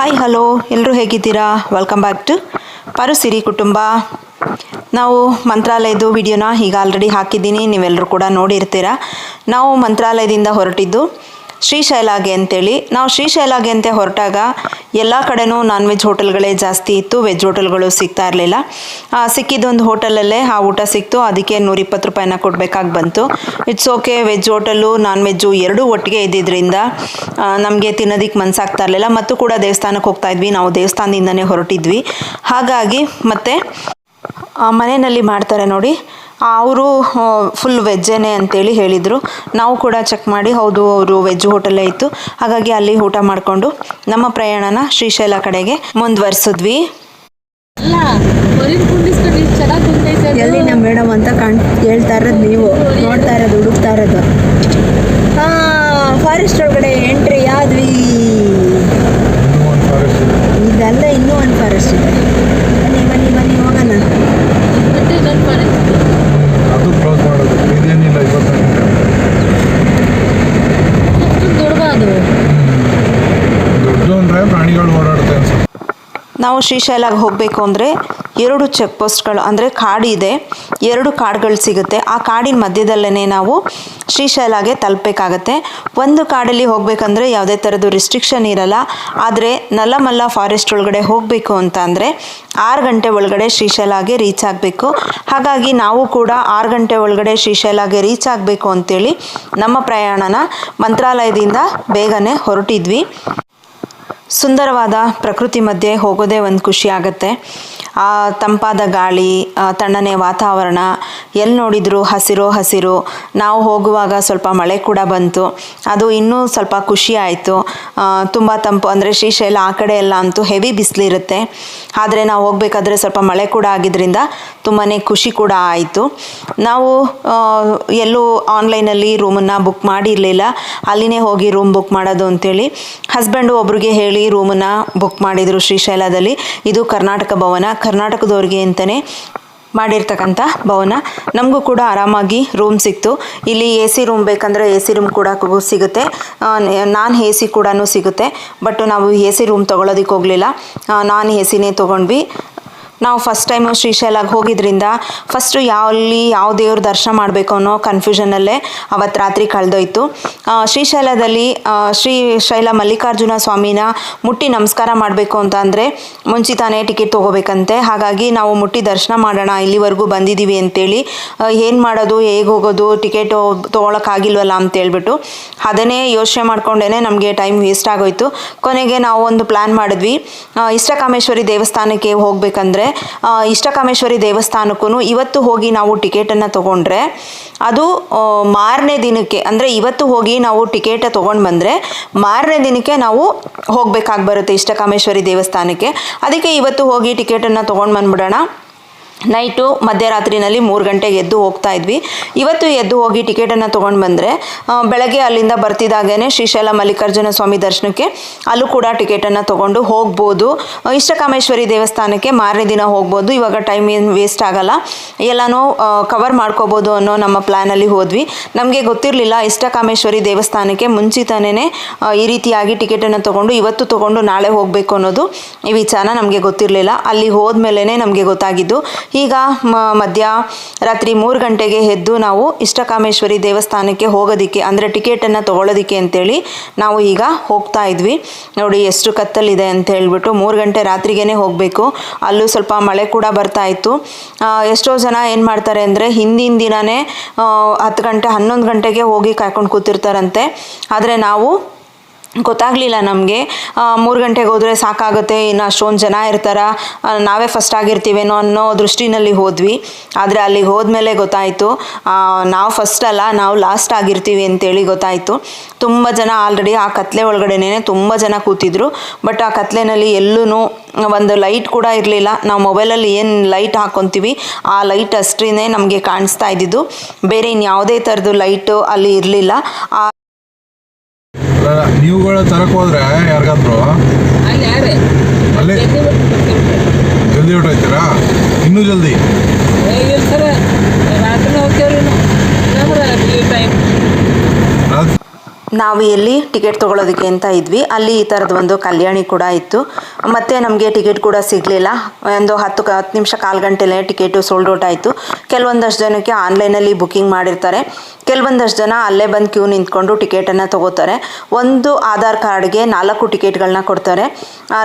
Hi hello ಎಲ್ಲರೂ ಹೇಗಿದ್ದೀರಾ? Welcome back to ಪರುಸಿರಿ ಕುಟುಂಬ. ನಾವು ಮಂತ್ರಾಲಯದ ವಿಡಿಯೋನ ಈಗ ಆಲ್ರೆಡಿ ಹಾಕಿದ್ದೀನಿ, ನೀವೆಲ್ಲರೂ ಕೂಡ ನೋಡಿರ್ತೀರ. ನಾವು ಮಂತ್ರಾಲಯದಿಂದ ಹೊರಟಿದ್ದು ಶ್ರೀಶೈಲಗೆ ಅಂತೇಳಿ. ನಾವು ಶ್ರೀಶೈಲಗೆ ಅಂತ ಹೊರಟಾಗ ಎಲ್ಲ ಕಡೆನೂ ನಾನ್ ವೆಜ್ ಹೋಟೆಲ್ಗಳೇ ಜಾಸ್ತಿ ಇತ್ತು, ವೆಜ್ ಹೋಟೆಲ್ಗಳು ಸಿಗ್ತಾ ಇರಲಿಲ್ಲ. ಸಿಕ್ಕಿದ್ದೊಂದು ಹೋಟೆಲಲ್ಲೇ ಆ ಊಟ ಸಿಕ್ತು, ಅದಕ್ಕೆ 120 ರೂಪಾಯಿನ ಕೊಡಬೇಕಾಗಿ ಬಂತು. It's okay, veg hotel non veg ಎರಡೂ ಒಟ್ಟಿಗೆ ಇದ್ದಿದ್ದರಿಂದ ನಮಗೆ ತಿನ್ನೋದಕ್ಕೆ ಮನಸ್ಸಾಗ್ತಾ ಇರಲಿಲ್ಲ. ಮತ್ತು ಕೂಡ ದೇವಸ್ಥಾನಕ್ಕೆ ಹೋಗ್ತಾ ಇದ್ವಿ, ನಾವು ದೇವಸ್ಥಾನದಿಂದನೇ ಹೊರಟಿದ್ವಿ. ಹಾಗಾಗಿ ಮತ್ತೆ ಮನೆಯಲ್ಲಿ ಮಾಡ್ತಾರೆ ನೋಡಿ, ಅವರು ಫುಲ್ ವೆಜ್ಜೇನೆ ಅಂತೇಳಿ ಹೇಳಿದರು. ನಾವು ಕೂಡ ಚೆಕ್ ಮಾಡಿ ಹೌದು ಅವರು ವೆಜ್ ಹೋಟೆಲ್ಲೇ ಇತ್ತು. ಹಾಗಾಗಿ ಅಲ್ಲಿ ಊಟ ಮಾಡಿಕೊಂಡು ನಮ್ಮ ಪ್ರಯಾಣನ ಶ್ರೀಶೈಲ ಕಡೆಗೆ ಮುಂದುವರಿಸಿದ್ವಿ. ಎಲ್ಲಿನ ಮೇಡಮ್ ಅಂತ ಹೇಳ್ತಾ ಇರೋದು, ನೀವು ನೋಡ್ತಾ ಇರೋದು, ಹುಡುಕ್ತಾ ಇರೋದು. ಫಾರೆಸ್ಟ್ ಒಳಗಡೆ ಎಂಟ್ರಿ ಆದ್ವಿ. ಇದಲ್ಲ, ಇನ್ನೂ ಒಂದು ಫಾರೆಸ್ಟ್ ಇದೆ. ಬನ್ನಿ ಬನ್ನಿ ಬನ್ನಿ ಹೋಗೋಣ. ಅದು ಕ್ಲೋಸ್ ಮಾಡೋದು ಇದೇನಿಲ್ಲ, 24 ದೊಡ್ಡದು ಅಂದರೆ ಪ್ರಾಣಿಗಳು ಓಡಾಡುತ್ತೆ ಅನ್ಸುತ್ತೆ. ನಾವು ಶ್ರೀಶೈಲಗೆ ಹೋಗಬೇಕು ಅಂದರೆ 2 ಚೆಕ್ ಪೋಸ್ಟ್ಗಳು ಅಂದರೆ ಕಾಡಿದೆ, 2 ಕಾಡುಗಳು ಸಿಗುತ್ತೆ. ಆ ಕಾಡಿನ ಮಧ್ಯದಲ್ಲೇ ನಾವು ಶ್ರೀಶೈಲಗೆ ತಲುಪಬೇಕಾಗತ್ತೆ. ಒಂದು ಕಾಡಲ್ಲಿ ಹೋಗಬೇಕಂದ್ರೆ ಯಾವುದೇ ಥರದ್ದು ರಿಸ್ಟ್ರಿಕ್ಷನ್ ಇರಲ್ಲ. ಆದರೆ ನಲ್ಲಮಲ್ಲ ಫಾರೆಸ್ಟ್ ಒಳಗಡೆ ಹೋಗಬೇಕು ಅಂತ ಅಂದರೆ 6 ಗಂಟೆ ಒಳಗಡೆ ಶ್ರೀಶೈಲಗೆ ರೀಚ್ ಆಗಬೇಕು. ಹಾಗಾಗಿ ನಾವು ಕೂಡ 6 ಗಂಟೆ ಒಳಗಡೆ ಶ್ರೀಶೈಲಗೆ ರೀಚ್ ಆಗಬೇಕು ಅಂತೇಳಿ ನಮ್ಮ ಪ್ರಯಾಣನ ಮಂತ್ರಾಲಯದಿಂದ ಬೇಗನೆ ಹೊರಟಿದ್ವಿ. ಸುಂದರವಾದ ಪ್ರಕೃತಿ ಮಧ್ಯೆ ಹೋಗೋದೇ ಒಂದು ಖುಷಿ ಆಗುತ್ತೆ. ತಂಪಾದ ಗಾಳಿ, ತಣ್ಣನೆ ವಾತಾವರಣ, ಎಲ್ಲಿ ನೋಡಿದರೂ ಹಸಿರು. ನಾವು ಹೋಗುವಾಗ ಸ್ವಲ್ಪ ಮಳೆ ಕೂಡ ಬಂತು, ಅದು ಇನ್ನೂ ಸ್ವಲ್ಪ ಖುಷಿ ಆಯಿತು. ತುಂಬ ತಂಪು ಅಂದರೆ ಶ್ರೀಶೈಲ ಆ ಕಡೆ ಎಲ್ಲ ಅಂತೂ ಹೆವಿ ಬಿಸಿಲಿರುತ್ತೆ. ಆದರೆ ನಾವು ಹೋಗಬೇಕಾದ್ರೆ ಸ್ವಲ್ಪ ಮಳೆ ಕೂಡ ಆಗಿದ್ದರಿಂದ ತುಂಬಾ ಖುಷಿ ಕೂಡ ಆಯಿತು. ನಾವು ಎಲ್ಲೂ ಆನ್ಲೈನಲ್ಲಿ ರೂಮನ್ನು ಬುಕ್ ಮಾಡಿರಲಿಲ್ಲ, ಅಲ್ಲಿನೇ ಹೋಗಿ ರೂಮ್ ಬುಕ್ ಮಾಡೋದು ಅಂತೇಳಿ ಹಸ್ಬೆಂಡು ಒಬ್ರಿಗೆ ಹೇಳಿ ರೂಮನ್ನು ಬುಕ್ ಮಾಡಿದರು ಶ್ರೀಶೈಲದಲ್ಲಿ. ಇದು ಕರ್ನಾಟಕ ಭವನ, ಕರ್ನಾಟಕದವ್ರಿಗೆ ಅಂತಲೇ ಮಾಡಿರ್ತಕ್ಕಂಥ ಭವನ. ನಮಗೂ ಕೂಡ ಆರಾಮಾಗಿ ರೂಮ್ ಸಿಕ್ತು. ಇಲ್ಲಿ AC ರೂಮ್ ಬೇಕಂದರೆ AC ರೂಮ್ ಕೂಡ ಸಿಗುತ್ತೆ, ನಾನ್ AC ಕೂಡ ಸಿಗುತ್ತೆ. ಬಟ್ ನಾವು AC ರೂಮ್ ತೊಗೊಳೋದಕ್ಕೆ ಹೋಗಲಿಲ್ಲ, ನಾನ್ ACನೇ ತೊಗೊಂಡ್ವಿ. ನಾವು ಫಸ್ಟ್ ಟೈಮು ಶ್ರೀಶೈಲಗೆ ಹೋಗಿದ್ರಿಂದ ಫಸ್ಟು ಯಾವ ದೇವ್ರ ದರ್ಶನ ಮಾಡಬೇಕು ಅನ್ನೋ ಕನ್ಫ್ಯೂಷನಲ್ಲೇ ಅವತ್ತು ರಾತ್ರಿ ಕಳೆದೋಯ್ತು. ಶ್ರೀಶೈಲದಲ್ಲಿ ಶ್ರೀಶೈಲ ಮಲ್ಲಿಕಾರ್ಜುನ ಸ್ವಾಮಿನ ಮುಟ್ಟಿ ನಮಸ್ಕಾರ ಮಾಡಬೇಕು ಅಂತ ಅಂದರೆ ಮುಂಚಿತಾನೇ ಟಿಕೆಟ್ ತೊಗೋಬೇಕಂತೆ. ಹಾಗಾಗಿ ನಾವು ಮುಟ್ಟಿ ದರ್ಶನ ಮಾಡೋಣ, ಇಲ್ಲಿವರೆಗೂ ಬಂದಿದ್ದೀವಿ ಅಂತೇಳಿ ಏನು ಮಾಡೋದು, ಹೇಗೆ ಹೋಗೋದು, ಟಿಕೆಟು ತೊಗೊಳಕ್ಕಾಗಿಲ್ವಲ್ಲ ಅಂತೇಳ್ಬಿಟ್ಟು ಅದನ್ನೇ ಯೋಚನೆ ಮಾಡ್ಕೊಂಡೇ ನಮಗೆ ಟೈಮ್ ವೇಸ್ಟ್ ಆಗೋಯ್ತು. ಕೊನೆಗೆ ನಾವು ಒಂದು ಪ್ಲ್ಯಾನ್ ಮಾಡಿದ್ವಿ, ಇಷ್ಟಕಾಮೇಶ್ವರಿ ದೇವಸ್ಥಾನಕ್ಕೆ ಹೋಗಬೇಕಂದ್ರೆ ಇಷ್ಟಕಾಮೇಶ್ವರಿ ದೇವಸ್ಥಾನಕ್ಕೂ ಇವತ್ತು ಹೋಗಿ ನಾವು ಟಿಕೆಟನ್ನು ತೊಗೊಂಡ್ರೆ ಅದು ಮಾರನೇ ದಿನಕ್ಕೆ, ಅಂದರೆ ಇವತ್ತು ಹೋಗಿ ನಾವು ಟಿಕೆಟ್ ತೊಗೊಂಡು ಬಂದರೆ ಮಾರನೇ ದಿನಕ್ಕೆ ನಾವು ಹೋಗಬೇಕಾಗಿ ಬರುತ್ತೆ ಇಷ್ಟಕಾಮೇಶ್ವರಿ ದೇವಸ್ಥಾನಕ್ಕೆ. ಅದಕ್ಕೆ ಇವತ್ತು ಹೋಗಿ ಟಿಕೆಟನ್ನು ತೊಗೊಂಡು ಬಂದ್ಬಿಡೋಣ. ನೈಟು ಮಧ್ಯರಾತ್ರಿನಲ್ಲಿ 3 ಗಂಟೆಗೆ ಎದ್ದು ಹೋಗ್ತಾ ಇದ್ವಿ. ಇವತ್ತು ಎದ್ದು ಹೋಗಿ ಟಿಕೆಟನ್ನು ತೊಗೊಂಡು ಬಂದರೆ ಬೆಳಗ್ಗೆ ಅಲ್ಲಿಂದ ಬರ್ತಿದ್ದಾಗೇ ಶ್ರೀಶೈಲ ಮಲ್ಲಿಕಾರ್ಜುನ ಸ್ವಾಮಿ ದರ್ಶನಕ್ಕೆ ಅಲ್ಲೂ ಕೂಡ ಟಿಕೆಟನ್ನು ತೊಗೊಂಡು ಹೋಗ್ಬೋದು. ಇಷ್ಟಕಾಮೇಶ್ವರಿ ದೇವಸ್ಥಾನಕ್ಕೆ ಮಾರನೇ ದಿನ ಹೋಗ್ಬೋದು. ಇವಾಗ ಟೈಮ್ ಏನು ವೇಸ್ಟ್ ಆಗಲ್ಲ, ಎಲ್ಲನೂ ಕವರ್ ಮಾಡ್ಕೋಬೋದು ಅನ್ನೋ ನಮ್ಮ ಪ್ಲ್ಯಾನಲ್ಲಿ ಹೋದ್ವಿ. ನಮಗೆ ಗೊತ್ತಿರಲಿಲ್ಲ ಇಷ್ಟಕಾಮೇಶ್ವರಿ ದೇವಸ್ಥಾನಕ್ಕೆ ಮುಂಚಿತನೇ ಈ ರೀತಿಯಾಗಿ ಟಿಕೆಟನ್ನು ತೊಗೊಂಡು ಇವತ್ತು ತೊಗೊಂಡು ನಾಳೆ ಹೋಗಬೇಕು ಅನ್ನೋದು ಈ ವಿಚಾರ ನಮಗೆ ಗೊತ್ತಿರಲಿಲ್ಲ. ಅಲ್ಲಿ ಹೋದ್ಮೇಲೆ ನಮಗೆ ಗೊತ್ತಾಗಿದ್ದು. ಈಗ ಮಧ್ಯರಾತ್ರಿ 3 ಗಂಟೆಗೆ ಎದ್ದು ನಾವು ಇಷ್ಟಕಾಮೇಶ್ವರಿ ದೇವಸ್ಥಾನಕ್ಕೆ ಹೋಗೋದಕ್ಕೆ ಅಂದರೆ ಟಿಕೆಟನ್ನು ತೊಗೊಳೋದಕ್ಕೆ ಅಂತೇಳಿ ನಾವು ಈಗ ಹೋಗ್ತಾ ಇದ್ವಿ. ನೋಡಿ ಎಷ್ಟು ಕತ್ತಲಿದೆ ಅಂತ ಹೇಳ್ಬಿಟ್ಟು 3 ಗಂಟೆ ರಾತ್ರಿಗೇ ಹೋಗಬೇಕು. ಅಲ್ಲೂ ಸ್ವಲ್ಪ ಮಳೆ ಕೂಡ ಬರ್ತಾ ಇತ್ತು. ಎಷ್ಟೋ ಜನ ಏನು ಮಾಡ್ತಾರೆ ಅಂದರೆ ಹಿಂದಿನ ದಿನವೇ 10 ಗಂಟೆ 11 ಗಂಟೆಗೆ ಹೋಗಿ ಕಾಯ್ಕೊಂಡು ಕೂತಿರ್ತಾರಂತೆ. ಆದರೆ ನಾವು ಗೊತ್ತಾಗಲಿಲ್ಲ, ನಮಗೆ 3 ಗಂಟೆಗೆ ಹೋದರೆ ಸಾಕಾಗುತ್ತೆ, ಇನ್ನು ಅಷ್ಟೊಂದು ಜನ ಇರ್ತಾರೆ, ನಾವೇ ಫಸ್ಟ್ ಆಗಿರ್ತೀವೇನೋ ಅನ್ನೋ ದೃಷ್ಟಿನಲ್ಲಿ ಹೋದ್ವಿ. ಆದರೆ ಅಲ್ಲಿಗೆ ಹೋದ್ಮೇಲೆ ಗೊತ್ತಾಯಿತು ನಾವು ಫಸ್ಟ್ ಅಲ್ಲ, ನಾವು ಲಾಸ್ಟ್ ಆಗಿರ್ತೀವಿ ಅಂತೇಳಿ ಗೊತ್ತಾಯಿತು. ತುಂಬ ಜನ ಆಲ್ರೆಡಿ ಆ ಕತ್ಲೆ ಒಳಗಡೆನೇ ತುಂಬ ಜನ ಕೂತಿದ್ರು. ಬಟ್ ಆ ಕತ್ಲೆನಲ್ಲಿ ಎಲ್ಲೂ ಒಂದು ಲೈಟ್ ಕೂಡ ಇರಲಿಲ್ಲ. ನಾವು ಮೊಬೈಲಲ್ಲಿ ಏನು ಲೈಟ್ ಹಾಕ್ಕೊತೀವಿ ಆ ಲೈಟ್ ಅಷ್ಟೇ ನಮಗೆ ಕಾಣಿಸ್ತಾ ಇದ್ದಿದ್ದು, ಬೇರೆ ಇನ್ಯಾವುದೇ ಥರದ್ದು ಲೈಟು ಅಲ್ಲಿ ಇರಲಿಲ್ಲ. ನೀವುಗಳ ತರಕ್ಕೆ ಹೋದ್ರೆ ಯಾರಿಗಾದ್ರು ಅಲ್ಲೇ ಜಲ್ದಿ ಹೊಟ್ಟೋಯ್ತೀರಾ? ಇನ್ನೂ ಜಲ್ದಿ ನಾವು ಎಲ್ಲಿ ಟಿಕೆಟ್ ತೊಗೊಳೋದಕ್ಕೆ ಅಂತ ಇದ್ವಿ, ಅಲ್ಲಿ ಈ ಥರದ್ದು ಒಂದು ಕಲ್ಯಾಣಿ ಕೂಡ ಇತ್ತು. ಮತ್ತು ನಮಗೆ ಟಿಕೆಟ್ ಕೂಡ ಸಿಗಲಿಲ್ಲ. ಒಂದು 10 ನಿಮಿಷ ಕಾಲು ಗಂಟೆಲೇ ಟಿಕೆಟು ಸೋಲ್ಡ್ ಔಟ್ ಆಯಿತು. ಕೆಲವೊಂದಷ್ಟು ಜನಕ್ಕೆ ಆನ್ಲೈನಲ್ಲಿ ಬುಕ್ಕಿಂಗ್ ಮಾಡಿರ್ತಾರೆ, ಕೆಲವೊಂದಷ್ಟು ಜನ ಅಲ್ಲೇ ಬಂದು ಕ್ಯೂ ನಿಂತ್ಕೊಂಡು ಟಿಕೆಟನ್ನು ತೊಗೋತಾರೆ. ಒಂದು ಆಧಾರ್ ಕಾರ್ಡ್ಗೆ 4 ಟಿಕೆಟ್ಗಳನ್ನ ಕೊಡ್ತಾರೆ.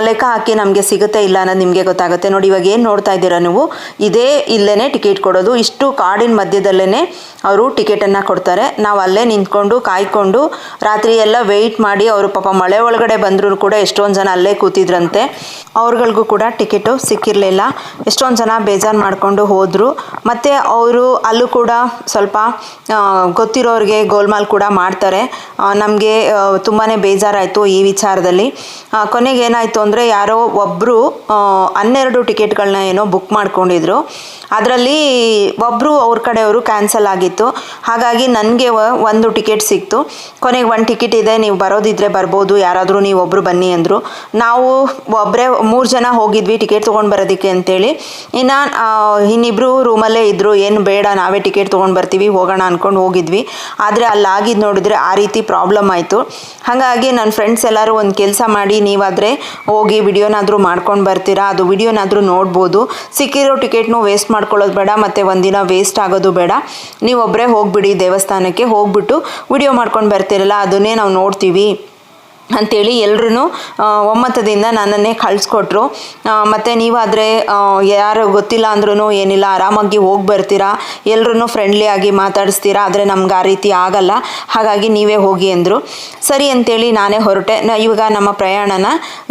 ಲೆಕ್ಕ ಹಾಕಿ ನಮಗೆ ಸಿಗುತ್ತೆ ಇಲ್ಲ ಅನ್ನೋದು ನಿಮಗೆ ಗೊತ್ತಾಗುತ್ತೆ. ನೋಡಿ, ಇವಾಗ ಏನು ನೋಡ್ತಾ ಇದ್ದೀರಾ ನೀವು, ಇದೇ ಇಲ್ಲೇ ಟಿಕೆಟ್ ಕೊಡೋದು. ಇಷ್ಟು ಕಾಡಿನ ಮಧ್ಯದಲ್ಲೇ ಅವರು ಟಿಕೆಟನ್ನು ಕೊಡ್ತಾರೆ. ನಾವು ಅಲ್ಲೇ ನಿಂತ್ಕೊಂಡು ಕಾಯ್ಕೊಂಡು ರಾತ್ರಿ ಎಲ್ಲ ವೆಯ್ಟ್ ಮಾಡಿ, ಅವರು ಪಾಪ ಮಳೆ ಒಳಗಡೆ ಬಂದರೂ ಕೂಡ ಎಷ್ಟೊಂದು ಜನ ಅಲ್ಲೇ ಕೂತಿದ್ರಂತೆ. ಅವ್ರುಗಳಿಗೂ ಕೂಡ ಟಿಕೆಟು ಸಿಕ್ಕಿರಲಿಲ್ಲ. ಎಷ್ಟೊಂದು ಜನ ಬೇಜಾರು ಮಾಡಿಕೊಂಡು ಹೋದರು. ಮತ್ತು ಅವರು ಅಲ್ಲೂ ಕೂಡ ಸ್ವಲ್ಪ ಗೊತ್ತಿರೋರಿಗೆ ಗೋಲ್ಮಾಲ್ ಕೂಡ ಮಾಡ್ತಾರೆ. ನಮಗೆ ತುಂಬಾ ಬೇಜಾರಾಯಿತು ಈ ವಿಚಾರದಲ್ಲಿ. ಕೊನೆಗೆ ಏನಾಯಿತು ಅಂದರೆ, ಯಾರೋ ಒಬ್ಬರು 12 ಟಿಕೆಟ್ಗಳನ್ನ ಏನೋ ಬುಕ್ ಮಾಡ್ಕೊಂಡಿದ್ರು. ಅದರಲ್ಲಿ ಒಬ್ಬರು ಅವ್ರ ಕಡೆಯವರು ಕ್ಯಾನ್ಸಲ್ ಆಗಿತ್ತು. ಹಾಗಾಗಿ ನನಗೆ ಒಂದು ಟಿಕೆಟ್ ಸಿಕ್ತು. ಕೊನೆಗೆ 1 ಟಿಕೆಟ್ ಇದೆ, ನೀವು ಬರೋದಿದ್ರೆ ಬರ್ಬೋದು, ಯಾರಾದರೂ ನೀವು ಒಬ್ಬರು ಬನ್ನಿ ಅಂದರು. ನಾವು ಒಬ್ಬರೇ 3 ಜನ ಹೋಗಿದ್ವಿ ಟಿಕೆಟ್ ತೊಗೊಂಡು ಬರೋದಕ್ಕೆ ಅಂತೇಳಿ. ಇನ್ನಿಬ್ಬರು ರೂಮಲ್ಲೇ ಇದ್ದರು. ಏನು ಬೇಡ, ನಾವೇ ಟಿಕೆಟ್ ತೊಗೊಂಡು ಬರ್ತೀವಿ, ಹೋಗೋಣ ಅಂದ್ಕೊಂಡು ಹೋಗಿದ್ವಿ. ಆದರೆ ಅಲ್ಲಿ ಆಗಿದ್ದು ನೋಡಿದ್ರೆ ಆ ರೀತಿ ಪ್ರಾಬ್ಲಮ್ ಆಯಿತು. ಹಾಗಾಗಿ ನನ್ನ ಫ್ರೆಂಡ್ಸ್ ಎಲ್ಲರೂ ಒಂದು ಕೆಲಸ ಮಾಡಿ, ನೀವಾದರೆ ಹೋಗಿ ವಿಡಿಯೋನಾದರೂ ಮಾಡ್ಕೊಂಡು ಬರ್ತೀರಾ, ಅದು ವಿಡಿಯೋನಾದರೂ ನೋಡ್ಬೋದು. ಸಿಕ್ಕಿರೋ ಟಿಕೆಟ್ನು ವೇಸ್ಟ್ ಮಾಡ್ಕೊಳ್ಳೋದು ಬೇಡ, ಮತ್ತು ಒಂದಿನ ವೇಸ್ಟ್ ಆಗೋದು ಬೇಡ. ನೀವು ಒಬ್ಬರೇ ಹೋಗಿಬಿಡಿ, ದೇವಸ್ಥಾನಕ್ಕೆ ಹೋಗ್ಬಿಟ್ಟು ವಿಡಿಯೋ ಮಾಡ್ಕೊಂಡು ಬರ್ತೀರಲ್ಲ, ಅದನ್ನೇ ನಾವು ನೋಡ್ತೀವಿ ಅಂಥೇಳಿ ಎಲ್ಲರೂ ಒಮ್ಮತದಿಂದ ನನ್ನನ್ನೇ ಕಳಿಸ್ಕೊಟ್ರು. ಮತ್ತು ನೀವಾದರೆ ಯಾರು ಗೊತ್ತಿಲ್ಲ ಅಂದ್ರೂ ಏನಿಲ್ಲ, ಆರಾಮಾಗಿ ಹೋಗಿ ಬರ್ತೀರಾ, ಎಲ್ಲರೂ ಫ್ರೆಂಡ್ಲಿಯಾಗಿ ಮಾತಾಡಿಸ್ತೀರಾ. ಆದರೆ ನಮ್ಗೆ ಆ ರೀತಿ ಆಗಲ್ಲ, ಹಾಗಾಗಿ ನೀವೇ ಹೋಗಿ ಅಂದರು. ಸರಿ ಅಂತೇಳಿ ನಾನೇ ಹೊರಟೆ. ಇವಾಗ ನಮ್ಮ ಪ್ರಯಾಣನ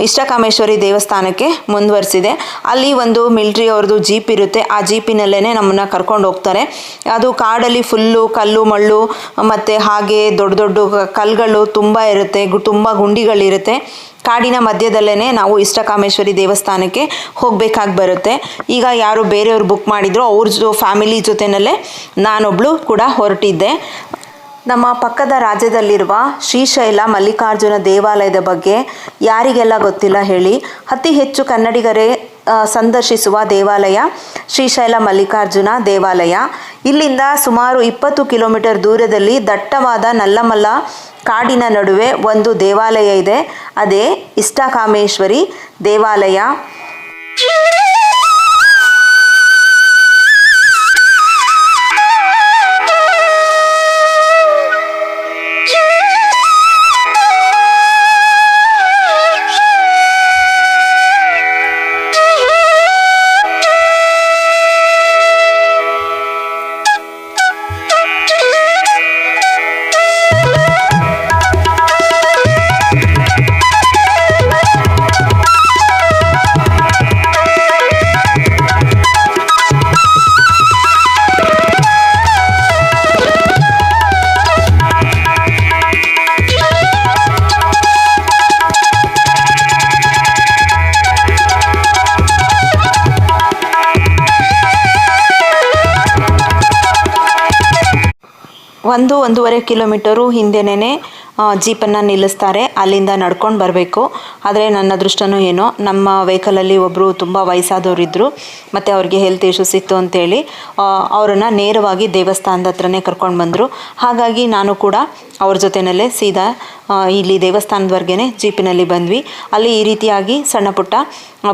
ಇಷ್ಟಕಾಮೇಶ್ವರಿ ದೇವಸ್ಥಾನಕ್ಕೆ ಮುಂದುವರಿಸಿದೆ. ಅಲ್ಲಿ ಒಂದು ಮಿಲ್ಟ್ರಿ ಅವ್ರದ್ದು ಜೀಪ್ ಇರುತ್ತೆ. ಆ ಜೀಪಿನಲ್ಲೇ ನಮ್ಮನ್ನು ಕರ್ಕೊಂಡು ಹೋಗ್ತಾರೆ. ಅದು ಕಾಡಲ್ಲಿ ಫುಲ್ಲು ಕಲ್ಲು ಮಳ್ಳು ಮತ್ತು ಹಾಗೆ ದೊಡ್ಡ ದೊಡ್ಡ ಕಲ್ಲುಗಳು ತುಂಬ ಇರುತ್ತೆ, ತುಂಬ ಗುಂಡಿಗಳಿರುತ್ತೆ. ಕಾಡಿನ ಮಧ್ಯದಲ್ಲೇ ನಾವು ಇಷ್ಟಕಾಮೇಶ್ವರಿ ದೇವಸ್ಥಾನಕ್ಕೆ ಹೋಗಬೇಕಾಗಿ ಬರುತ್ತೆ. ಈಗ ಯಾರು ಬೇರೆಯವರು ಬುಕ್ ಮಾಡಿದ್ರು, ಅವ್ರ ಫ್ಯಾಮಿಲಿ ಜೊತೆಯಲ್ಲೇ ನಾನೊಬ್ಬಳು ಕೂಡ ಹೊರಟಿದ್ದೆ. ನಮ್ಮ ಪಕ್ಕದ ರಾಜ್ಯದಲ್ಲಿರುವ ಶ್ರೀಶೈಲ ಮಲ್ಲಿಕಾರ್ಜುನ ದೇವಾಲಯದ ಬಗ್ಗೆ ಯಾರಿಗೆಲ್ಲ ಗೊತ್ತಿಲ್ಲ ಹೇಳಿ. ಅತಿ ಹೆಚ್ಚು ಕನ್ನಡಿಗರೇ ಸಂದರ್ಶಿಸುವ ದೇವಾಲಯ ಶ್ರೀಶೈಲ ಮಲ್ಲಿಕಾರ್ಜುನ ದೇವಾಲಯ. ಇಲ್ಲಿಂದ ಸುಮಾರು 20 ಕಿಲೋಮೀಟರ್ ದೂರದಲ್ಲಿ ದಟ್ಟವಾದ ನಲ್ಲಮಲ್ಲ ಕಾಡಿನ ನಡುವೆ ಒಂದು ದೇವಾಲಯ ಇದೆ. ಅದೇ ಇಷ್ಟಕಾಮೇಶ್ವರಿ ದೇವಾಲಯ. ಒಂದೂವರೆ ಕಿಲೋಮೀಟರು ಹಿಂದೆನೇ ಜೀಪನ್ನು ನಿಲ್ಲಿಸ್ತಾರೆ. ಅಲ್ಲಿಂದ ನಡ್ಕೊಂಡು ಬರಬೇಕು. ಆದರೆ ನನ್ನ ಅದೃಷ್ಟನೂ ಏನೋ, ನಮ್ಮ ವೆಹಿಕಲಲ್ಲಿ ಒಬ್ಬರು ತುಂಬ ವಯಸ್ಸಾದವರಿದ್ದರು ಮತ್ತು ಅವ್ರಿಗೆ ಹೆಲ್ತ್ ಇಶ್ಯೂಸ್ ಇತ್ತು ಅಂತೇಳಿ ಅವರನ್ನು ನೇರವಾಗಿ ದೇವಸ್ಥಾನದ ಹತ್ರನೇ ಕರ್ಕೊಂಡು ಬಂದರು. ಹಾಗಾಗಿ ನಾನು ಕೂಡ ಅವ್ರ ಜೊತೆಯಲ್ಲೇ ಸೀದಾ ಇಲ್ಲಿ ದೇವಸ್ಥಾನದವರೆಗೆ ಜೀಪಿನಲ್ಲಿ ಬಂದ್ವಿ. ಅಲ್ಲಿ ಈ ರೀತಿಯಾಗಿ ಸಣ್ಣ ಪುಟ್ಟ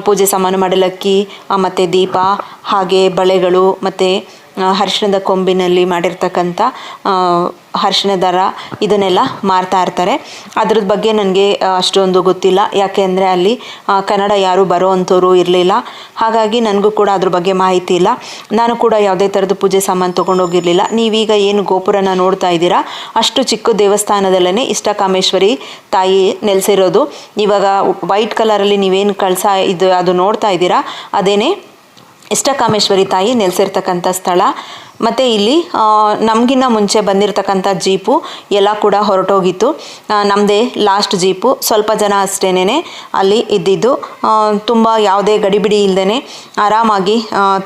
ಪೂಜೆ ಸಾಮಾನು, ಮಡಲಕ್ಕಿ ಮತ್ತು ದೀಪ, ಹಾಗೆ ಬಳೆಗಳು ಮತ್ತು ಅರಿಶಿಣದ ಕೊಂಬಿನಲ್ಲಿ ಮಾಡಿರ್ತಕ್ಕಂಥ ಅರಿಶಿಣ ದಾರ, ಇದನ್ನೆಲ್ಲ ಮಾರ್ತಾ ಇರ್ತಾರೆ. ಅದ್ರದ್ದು ಬಗ್ಗೆ ನನಗೆ ಅಷ್ಟೊಂದು ಗೊತ್ತಿಲ್ಲ, ಯಾಕೆ ಅಂದರೆ ಅಲ್ಲಿ ಕನ್ನಡ ಯಾರೂ ಬರೋ ಅಂಥವ್ರು ಇರಲಿಲ್ಲ. ಹಾಗಾಗಿ ನನಗೂ ಕೂಡ ಅದ್ರ ಬಗ್ಗೆ ಮಾಹಿತಿ ಇಲ್ಲ. ನಾನು ಕೂಡ ಯಾವುದೇ ಥರದ ಪೂಜೆ ಸಾಮಾನು ತೊಗೊಂಡೋಗಿರಲಿಲ್ಲ. ನೀವೀಗ ಏನು ಗೋಪುರನ ನೋಡ್ತಾ ಇದ್ದೀರಾ, ಅಷ್ಟು ಚಿಕ್ಕ ದೇವಸ್ಥಾನದಲ್ಲೇ ಇಷ್ಟಕಾಮೇಶ್ವರಿ ತಾಯಿ ನೆಲೆಸಿರೋದು. ಇವಾಗ ವೈಟ್ ಕಲರಲ್ಲಿ ನೀವೇನು ಅದು ನೋಡ್ತಾ ಇದ್ದೀರಾ, ಅದೇನೇ ಇಷ್ಟಕಾಮೇಶ್ವರಿ ತಾಯಿ ನೆಲೆಸಿರ್ತಕ್ಕಂಥ ಸ್ಥಳ. ಮತ್ತು ಇಲ್ಲಿ ನಮಗಿನ್ನ ಮುಂಚೆ ಬಂದಿರತಕ್ಕಂಥ ಜೀಪು ಎಲ್ಲ ಕೂಡ ಹೊರಟೋಗಿತ್ತು. ನಮ್ಮದೇ ಲಾಸ್ಟ್ ಜೀಪು. ಸ್ವಲ್ಪ ಜನ ಅಷ್ಟೇನೆ ಅಲ್ಲಿ ಇದ್ದಿದ್ದು. ತುಂಬ ಯಾವುದೇ ಗಡಿಬಿಡಿ ಇಲ್ಲದೇ ಆರಾಮಾಗಿ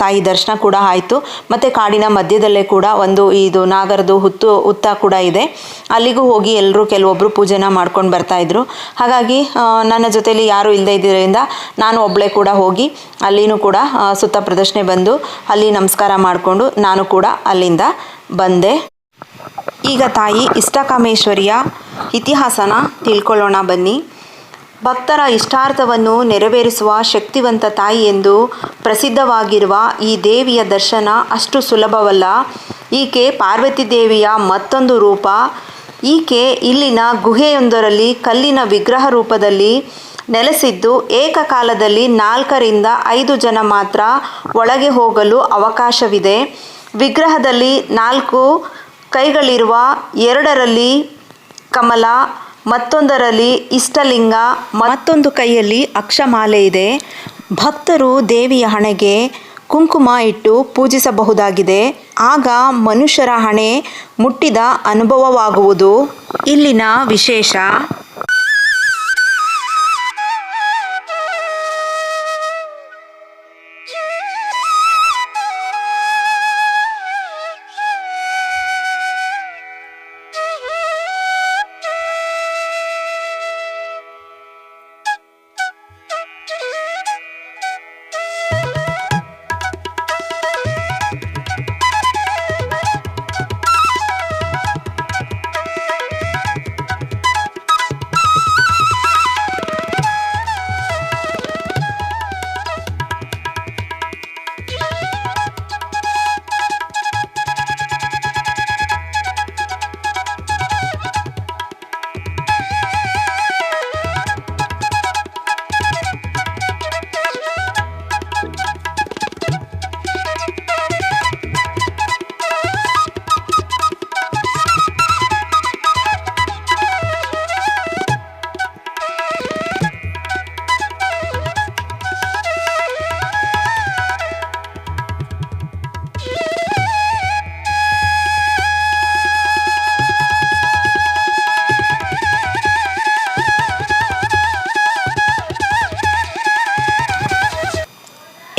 ತಾಯಿ ದರ್ಶನ ಕೂಡ ಆಯಿತು. ಮತ್ತು ಕಾಡಿನ ಮಧ್ಯದಲ್ಲೇ ಕೂಡ ಒಂದು ಇದು ನಾಗರದು ಹುತ್ತ ಕೂಡ ಇದೆ. ಅಲ್ಲಿಗೂ ಹೋಗಿ ಎಲ್ಲರೂ ಕೆಲವೊಬ್ಬರು ಪೂಜೆನ ಮಾಡ್ಕೊಂಡು ಬರ್ತಾಯಿದ್ರು. ಹಾಗಾಗಿ ನನ್ನ ಜೊತೆಯಲ್ಲಿ ಯಾರೂ ಇಲ್ಲದೇ ಇದ್ದರಿಂದ ನಾನು ಒಬ್ಬಳೇ ಕೂಡ ಹೋಗಿ ಅಲ್ಲಿನೂ ಕೂಡ ಸುತ್ತ ಪ್ರದಕ್ಷಿಣೆ ಬಂದು ಅಲ್ಲಿ ನಮಸ್ಕಾರ ಮಾಡಿಕೊಂಡು ನಾನು ಕೂಡ ಅಲ್ಲಿಂದ ಬಂದೆ. ಈಗ ತಾಯಿ ಇಷ್ಟಕಾಮೇಶ್ವರಿಯ ಇತಿಹಾಸನ ತಿಳ್ಕೊಳ್ಳೋಣ ಬನ್ನಿ. ಭಕ್ತರ ಇಷ್ಟಾರ್ಥವನ್ನು ನೆರವೇರಿಸುವ ಶಕ್ತಿವಂತ ತಾಯಿ ಎಂದು ಪ್ರಸಿದ್ಧವಾಗಿರುವ ಈ ದೇವಿಯ ದರ್ಶನ ಅಷ್ಟು ಸುಲಭವಲ್ಲ. ಈಕೆ ಪಾರ್ವತಿ ದೇವಿಯ ಮತ್ತೊಂದು ರೂಪ. ಈಕೆ ಇಲ್ಲಿನ ಗುಹೆಯೊಂದರಲ್ಲಿ ಕಲ್ಲಿನ ವಿಗ್ರಹ ರೂಪದಲ್ಲಿ ನೆಲೆಸಿದ್ದು ಏಕಕಾಲದಲ್ಲಿ 4 ರಿಂದ 5 ಜನ ಮಾತ್ರ ಒಳಗೆ ಹೋಗಲು ಅವಕಾಶವಿದೆ. ವಿಗ್ರಹದಲ್ಲಿ 4 ಕೈಗಳಿರುವ 2ರಲ್ಲಿ ಕಮಲ, ಮತ್ತೊಂದರಲ್ಲಿ ಇಷ್ಟಲಿಂಗ, ಮತ್ತೊಂದು ಕೈಯಲ್ಲಿ ಅಕ್ಷಮಾಲೆ ಇದೆ. ಭಕ್ತರು ದೇವಿಯ ಹಣೆಗೆ ಕುಂಕುಮ ಇಟ್ಟು ಪೂಜಿಸಬಹುದಾಗಿದೆ. ಆಗ ಮನುಷ್ಯರ ಹಣೆ ಮುಟ್ಟಿದ ಅನುಭವವಾಗುವುದು ಇಲ್ಲಿನ ವಿಶೇಷ.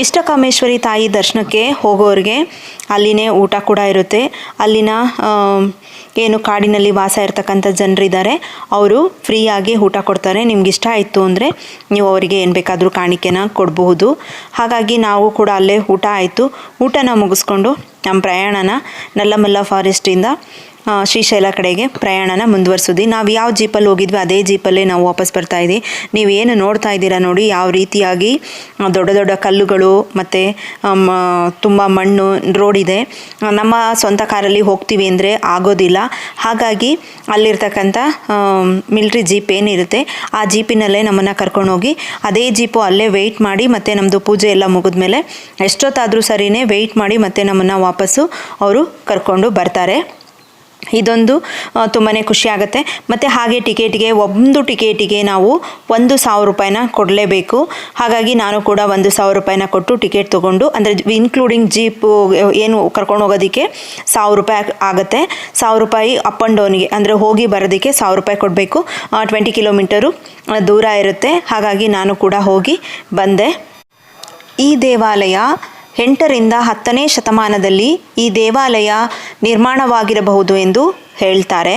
ಇಷ್ಟಕಾಮೇಶ್ವರಿ ತಾಯಿ ದರ್ಶನಕ್ಕೆ ಹೋಗೋರಿಗೆ ಅಲ್ಲಿನೇ ಊಟ ಕೂಡ ಇರುತ್ತೆ. ಅಲ್ಲಿನ ಏನು ಕಾಡಿನಲ್ಲಿ ವಾಸ ಇರ್ತಕ್ಕಂಥ ಜನರಿದ್ದಾರೆ, ಅವರು ಫ್ರೀಯಾಗಿ ಊಟ ಕೊಡ್ತಾರೆ. ನಿಮ್ಗೆ ಇಷ್ಟ ಆಯಿತು ಅಂದರೆ ನೀವು ಅವರಿಗೆ ಏನು ಬೇಕಾದರೂ ಕಾಣಿಕೆನ ಕೊಡಬಹುದು. ಹಾಗಾಗಿ ನಾವು ಕೂಡ ಅಲ್ಲೇ ಊಟ ಆಯಿತು. ಊಟನ ಮುಗಿಸ್ಕೊಂಡು ನಮ್ಮ ಪ್ರಯಾಣನ ನಲ್ಲಮಲ್ಲ ಫಾರೆಸ್ಟಿಂದ ಶ್ರೀಶೈಲ ಕಡೆಗೆ ಪ್ರಯಾಣನ ಮುಂದುವರಿಸಿದ್ವಿ. ನಾವು ಯಾವ ಜೀಪಲ್ಲಿ ಹೋಗಿದ್ವಿ ಅದೇ ಜೀಪಲ್ಲೇ ನಾವು ವಾಪಸ್ ಬರ್ತಾ ಇದ್ವಿ. ನೀವೇನು ನೋಡ್ತಾ ಇದ್ದೀರಾ ನೋಡಿ, ಯಾವ ರೀತಿಯಾಗಿ ದೊಡ್ಡ ದೊಡ್ಡ ಕಲ್ಲುಗಳು ಮತ್ತು ತುಂಬ ಮಣ್ಣು ರೋಡ್ ಇದೆ. ನಮ್ಮ ಸ್ವಂತ ಕಾರಲ್ಲಿ ಹೋಗ್ತೀವಿ ಅಂದರೆ ಆಗೋದಿಲ್ಲ. ಹಾಗಾಗಿ ಅಲ್ಲಿರ್ತಕ್ಕಂಥ ಮಿಲ್ಟ್ರಿ ಜೀಪ್ ಏನಿರುತ್ತೆ ಆ ಜೀಪಿನಲ್ಲೇ ನಮ್ಮನ್ನು ಕರ್ಕೊಂಡೋಗಿ ಅದೇ ಜೀಪು ಅಲ್ಲೇ ವೆಯ್ಟ್ ಮಾಡಿ, ಮತ್ತು ನಮ್ಮದು ಪೂಜೆ ಎಲ್ಲ ಮುಗಿದ್ಮೇಲೆ ಎಷ್ಟೊತ್ತಾದರೂ ಸರಿಯೇ ವೆಯ್ಟ್ ಮಾಡಿ ಮತ್ತು ನಮ್ಮನ್ನು ವಾಪಸ್ಸು ಅವರು ಕರ್ಕೊಂಡು ಬರ್ತಾರೆ. ಇದೊಂದು ತುಂಬಾ ಖುಷಿ ಆಗುತ್ತೆ. ಮತ್ತು ಹಾಗೆ ಒಂದು ಟಿಕೆಟಿಗೆ ನಾವು 1,000 ರೂಪಾಯಿನ ಕೊಡಲೇಬೇಕು. ಹಾಗಾಗಿ ನಾನು ಕೂಡ 1,000 ರೂಪಾಯಿನ ಕೊಟ್ಟು ಟಿಕೆಟ್ ತೊಗೊಂಡು, ಅಂದರೆ ಇನ್ಕ್ಲೂಡಿಂಗ್ ಜೀಪು ಏನು ಕರ್ಕೊಂಡು ಹೋಗೋದಕ್ಕೆ 1,000 ರೂಪಾಯಿ ಆಗುತ್ತೆ. 1,000 ರೂಪಾಯಿ ಅಪ್ ಆ್ಯಂಡ್ ಡೌನಿಗೆ, ಅಂದರೆ ಹೋಗಿ ಬರೋದಕ್ಕೆ 1,000 ರೂಪಾಯಿ ಕೊಡಬೇಕು. 20 ಕಿಲೋಮೀಟರು ದೂರ ಇರುತ್ತೆ. ಹಾಗಾಗಿ ನಾನು ಕೂಡ ಹೋಗಿ ಬಂದೆ. ಈ ದೇವಾಲಯ 8 ರಿಂದ 10ನೇ ಶತಮಾನದಲ್ಲಿ ಈ ದೇವಾಲಯ ನಿರ್ಮಾಣವಾಗಿರಬಹುದು ಎಂದು ಹೇಳ್ತಾರೆ.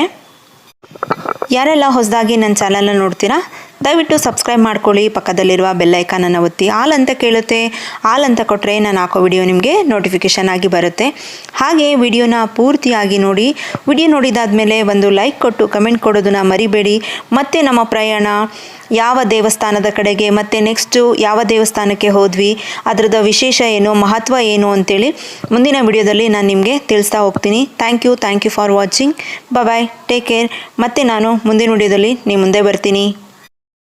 ಯಾರೆಲ್ಲ ಹೊಸದಾಗಿ ನನ್ನ ಚಾನಲ್ನ ನೋಡ್ತೀರಾ, ದಯವಿಟ್ಟು ಸಬ್ಸ್ಕ್ರೈಬ್ ಮಾಡ್ಕೊಳ್ಳಿ. ಪಕ್ಕದಲ್ಲಿರುವ ಬೆಲ್ ಐಕಾನನ್ನು ಒತ್ತಿ ಆಲ್ ಅಂತ ಕೇಳುತ್ತೆ. ಆಲ್ ಅಂತ ಕೊಟ್ಟರೆ ನಾನು ಹಾಕೋ ವಿಡಿಯೋ ನಿಮಗೆ ನೋಟಿಫಿಕೇಷನ್ ಆಗಿ ಬರುತ್ತೆ. ಹಾಗೆ ವಿಡಿಯೋನ ಪೂರ್ತಿಯಾಗಿ ನೋಡಿ. ವಿಡಿಯೋ ನೋಡಿದಾದ್ಮೇಲೆ ಒಂದು ಲೈಕ್ ಕೊಟ್ಟು ಕಮೆಂಟ್ ಕೊಡೋದನ್ನ ಮರಿಬೇಡಿ. ಮತ್ತು ನಮ್ಮ ಪ್ರಯಾಣ ಯಾವ ದೇವಸ್ಥಾನದ ಕಡೆಗೆ, ಮತ್ತು ನೆಕ್ಸ್ಟು ಯಾವ ದೇವಸ್ಥಾನಕ್ಕೆ ಹೋದ್ವಿ, ಅದರದ ವಿಶೇಷ ಏನು, ಮಹತ್ವ ಏನು ಅಂತೇಳಿ ಮುಂದಿನ ವಿಡಿಯೋದಲ್ಲಿ ನಾನು ನಿಮಗೆ ತಿಳಿಸ್ತಾ ಹೋಗ್ತೀನಿ. Thank you for watching. Bye, take care. ಮತ್ತು ನಾನು ಮುಂದಿನ ವಿಡಿಯೋದಲ್ಲಿ ನಿಮ್ಮ ಮುಂದೆ ಬರ್ತೀನಿ.